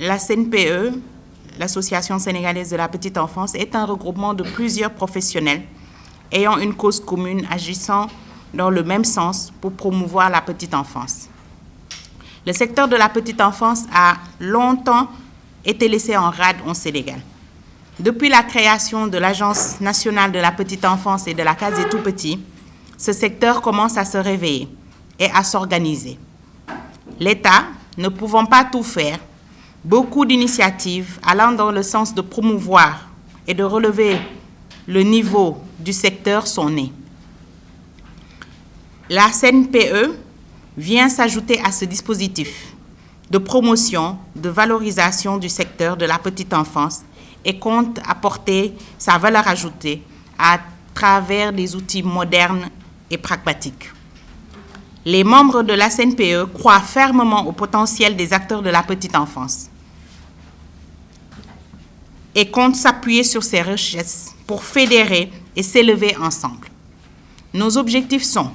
La CNPE, l'Association sénégalaise de la petite enfance, est un regroupement de plusieurs professionnels ayant une cause commune, agissant dans le même sens pour promouvoir la petite enfance. Le secteur de la petite enfance a longtemps été laissé en rade au Sénégal. Depuis la création de l'Agence nationale de la petite enfance et de la case des tout-petits, ce secteur commence à se réveiller et à s'organiser. L'État, ne pouvant pas tout faire, beaucoup d'initiatives allant dans le sens de promouvoir et de relever le niveau du secteur sont nées. La CNPE vient s'ajouter à ce dispositif de promotion, de valorisation du secteur de la petite enfance et compte apporter sa valeur ajoutée à travers des outils modernes et pragmatiques. Les membres de la CNPE croient fermement au potentiel des acteurs de la petite enfance et comptent s'appuyer sur ces richesses pour fédérer et s'élever ensemble. Nos objectifs sont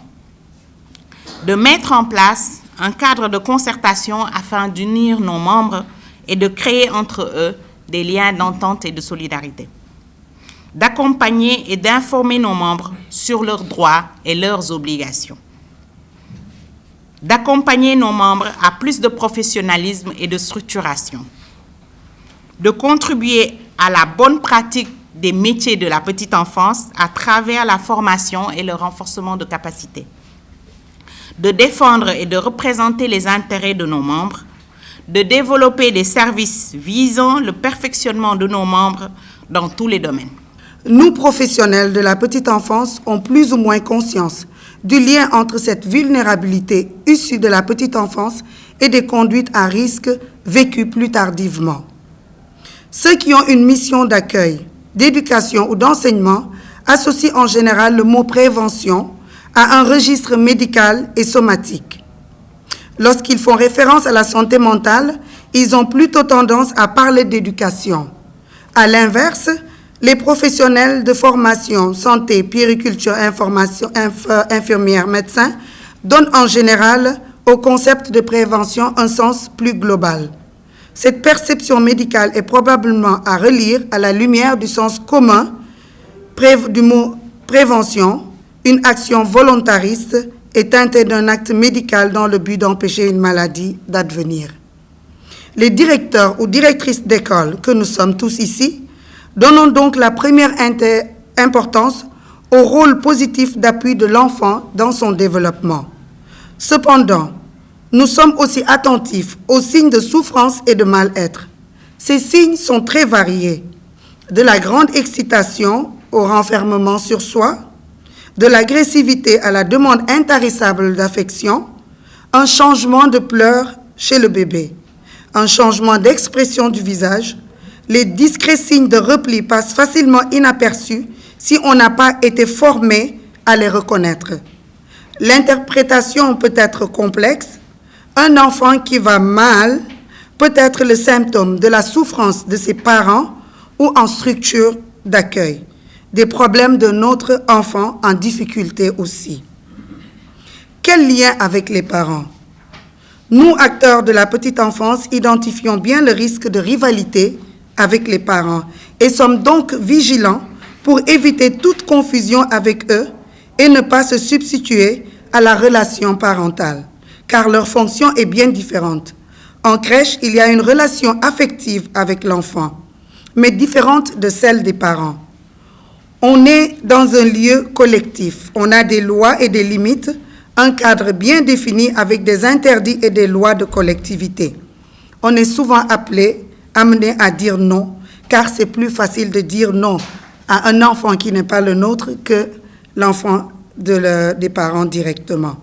de mettre en place un cadre de concertation afin d'unir nos membres et de créer entre eux des liens d'entente et de solidarité, d'accompagner et d'informer nos membres sur leurs droits et leurs obligations, d'accompagner nos membres à plus de professionnalisme et de structuration, de contribuer à la bonne pratique des métiers de la petite enfance à travers la formation et le renforcement de capacités, de défendre et de représenter les intérêts de nos membres, de développer des services visant le perfectionnement de nos membres dans tous les domaines. Nous, professionnels de la petite enfance, avons plus ou moins conscience du lien entre cette vulnérabilité issue de la petite enfance et des conduites à risque vécues plus tardivement. Ceux qui ont une mission d'accueil, d'éducation ou d'enseignement associent en général le mot prévention à un registre médical et somatique. Lorsqu'ils font référence à la santé mentale, ils ont plutôt tendance à parler d'éducation. À l'inverse, les professionnels de formation, santé, puériculture, infirmières, médecins, donnent en général au concept de prévention un sens plus global. Cette perception médicale est probablement à relire à la lumière du sens commun du mot prévention, une action volontariste et teintée d'un acte médical dans le but d'empêcher une maladie d'advenir. Les directeurs ou directrices d'école que nous sommes tous ici donnons donc la première importance au rôle positif d'appui de l'enfant dans son développement. Cependant, nous sommes aussi attentifs aux signes de souffrance et de mal-être. Ces signes sont très variés, de la grande excitation au renfermement sur soi, de l'agressivité à la demande intarissable d'affection, un changement de pleurs chez le bébé, un changement d'expression du visage. Les discrets signes de repli passent facilement inaperçus si on n'a pas été formé à les reconnaître. L'interprétation peut être complexe. Un enfant qui va mal peut être le symptôme de la souffrance de ses parents ou en structure d'accueil, des problèmes de notre enfant en difficulté aussi. Quel lien avec les parents? Nous, acteurs de la petite enfance, identifions bien le risque de rivalité avec les parents et sommes donc vigilants pour éviter toute confusion avec eux et ne pas se substituer à la relation parentale, car leur fonction est bien différente. En crèche, il y a une relation affective avec l'enfant, mais différente de celle des parents. On est dans un lieu collectif, on a des lois et des limites, un cadre bien défini avec des interdits et des lois de collectivité. On est souvent amené à dire non, car c'est plus facile de dire non à un enfant qui n'est pas le nôtre que l'enfant des parents directement.